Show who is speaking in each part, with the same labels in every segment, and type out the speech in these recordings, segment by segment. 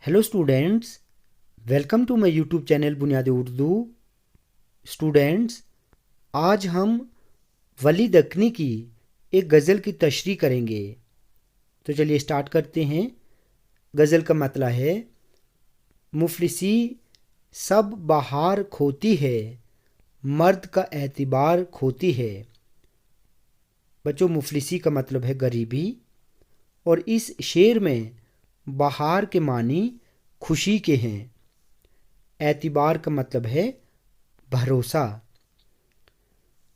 Speaker 1: Hello students, welcome to my YouTube channel Buniyad Urdu. Students, आज हम वली दक्कनी की एक गज़ल की तशरीह करेंगे। तो चलिए स्टार्ट करते हैं। गज़ल का मतला है, मुफलिसी सब बहार खोती है, मर्द का एतबार खोती है। बच्चों, मुफलिसी का मतलब है गरीबी, और इस शेर में बहार के मानी खुशी के हैं। एतबार का मतलब है भरोसा।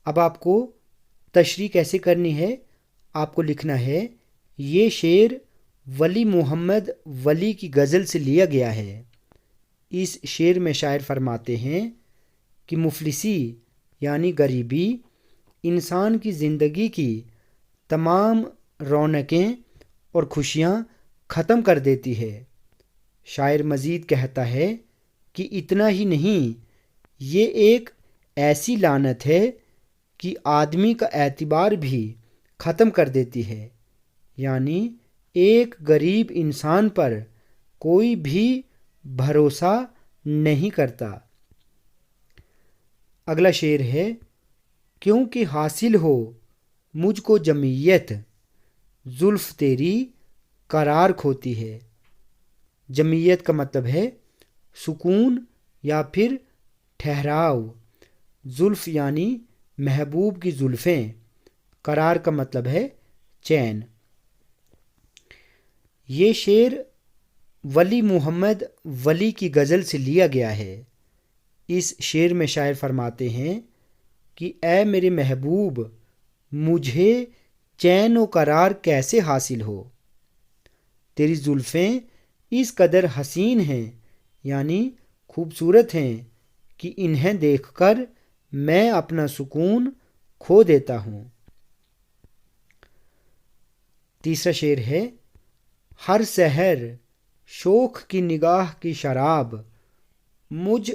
Speaker 1: अब आपको तशरीह कैसे करनी है, आपको लिखना है, ये शेर वली मोहम्मद वली की गज़ल से लिया गया है। इस शेर में शायर फरमाते हैं कि मुफलिसी यानी गरीबी इंसान की ज़िंदगी की तमाम रौनकें और खुशियाँ ख़त्म कर देती है। शायर मज़ीद कहता है कि इतना ही नहीं, ये एक ऐसी लानत है कि आदमी का एतबार भी ख़त्म कर देती है। यानी एक गरीब इंसान पर कोई भी भरोसा नहीं करता। अगला शेर है, क्योंकि हासिल हो मुझको जमीयत, जुल्फ़ तेरी करार खोती है। जमीयत का मतलब है सुकून या फिर ठहराव। जुल्फ़ यानी महबूब की जुल्फ़ें, करार का मतलब है चैन। ये शेर वली मोहम्मद वली की गज़ल से लिया गया है। इस शेर में शायर फरमाते हैं कि ऐ मेरे महबूब, मुझे चैन व करार कैसे हासिल हो। तेरी जुल्फ़ें इस कदर हसीन हैं, यानी खूबसूरत हैं, कि इन्हें देखकर मैं अपना सुकून खो देता हूँ। तीसरा शेर है, हर सहर शोख की निगाह की शराब, मुझ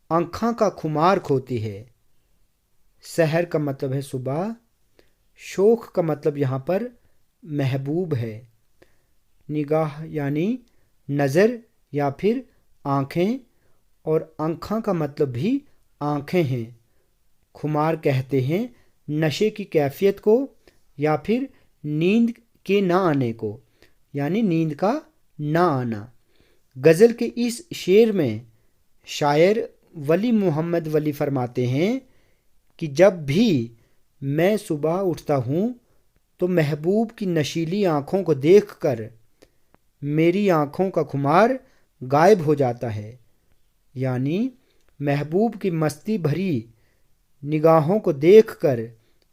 Speaker 1: आँखों का खुमार खोती है। सहर का मतलब है सुबह, शोख का मतलब यहाँ पर महबूब है। निगाह यानी नज़र या फिर आँखें, और आँखों का मतलब भी आँखें हैं। खुमार कहते हैं नशे की कैफियत को या फिर नींद के ना आने को, यानी नींद का ना आना। गज़ल के इस शेर में शायर वली मोहम्मद वली फरमाते हैं कि जब भी मैं सुबह उठता हूँ तो महबूब की नशीली आँखों को देखकर मेरी आँखों का खुमार गायब हो जाता है। यानी महबूब की मस्ती भरी निगाहों को देखकर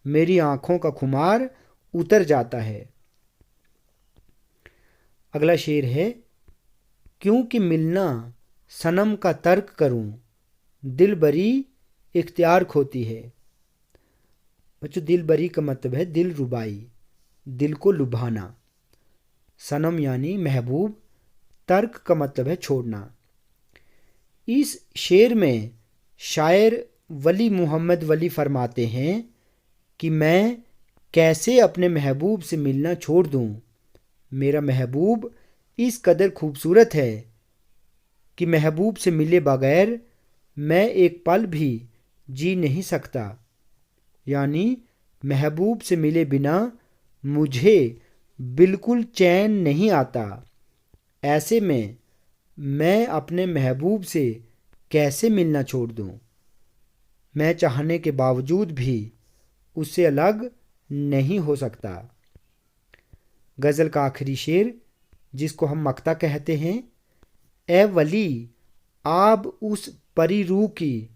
Speaker 1: मेरी आँखों का खुमार उतर जाता है। अगला शेर है, क्योंकि मिलना सनम का तर्क करूं, दिल बरी इख्तियार खोती है। बच्चों, दिल बरी का मतलब है दिल रुबाई, दिल को लुभाना। सनम यानी महबूब, तर्क का मतलब है छोड़ना। इस शेर में शायर वली मोहम्मद वली फरमाते हैं कि मैं कैसे अपने महबूब से मिलना छोड़ दूं। मेरा महबूब इस कदर खूबसूरत है कि महबूब से मिले बगैर मैं एक पल भी जी नहीं सकता। यानी महबूब से मिले बिना मुझे बिल्कुल चैन नहीं आता। ऐसे में मैं अपने महबूब से कैसे मिलना छोड़ दूं। मैं चाहने के बावजूद भी उससे अलग नहीं हो सकता। गज़ल का आखिरी शेर, जिसको हम मक्ता कहते हैं, ए वली आब उस परी रूह की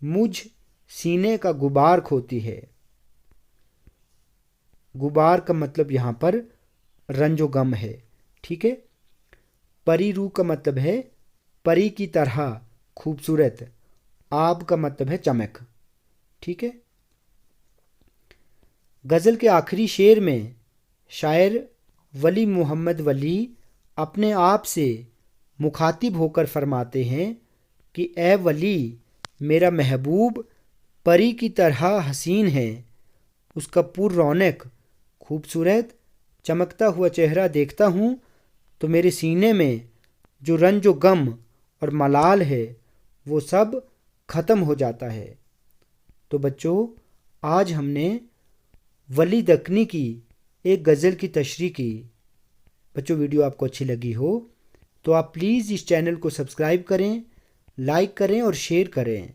Speaker 1: मुझ सीने का गुबार खोती है। गुबार का मतलब यहाँ पर रंजो गम है। ठीक है। परी रूह का मतलब है परी की तरह खूबसूरत। आब का मतलब है चमक। ठीक है। गज़ल के आखिरी शेर में शायर वली मोहम्मद वली अपने आप से मुखातिब होकर फरमाते हैं कि ए वली, मेरा महबूब परी की तरह हसीन है। उसका पुर रौनक खूबसूरत चमकता हुआ चेहरा देखता हूँ तो मेरे सीने में جو رنج و غم اور ملال ہے وہ سب ختم ہو جاتا ہے۔ تو بچوں، آج ہم نے ولی دکنی کی ایک غزل کی تشریح کی۔ بچوں، ویڈیو آپ کو اچھی لگی ہو تو آپ پلیز اس چینل کو سبسکرائب کریں، لائک کریں اور شیئر کریں۔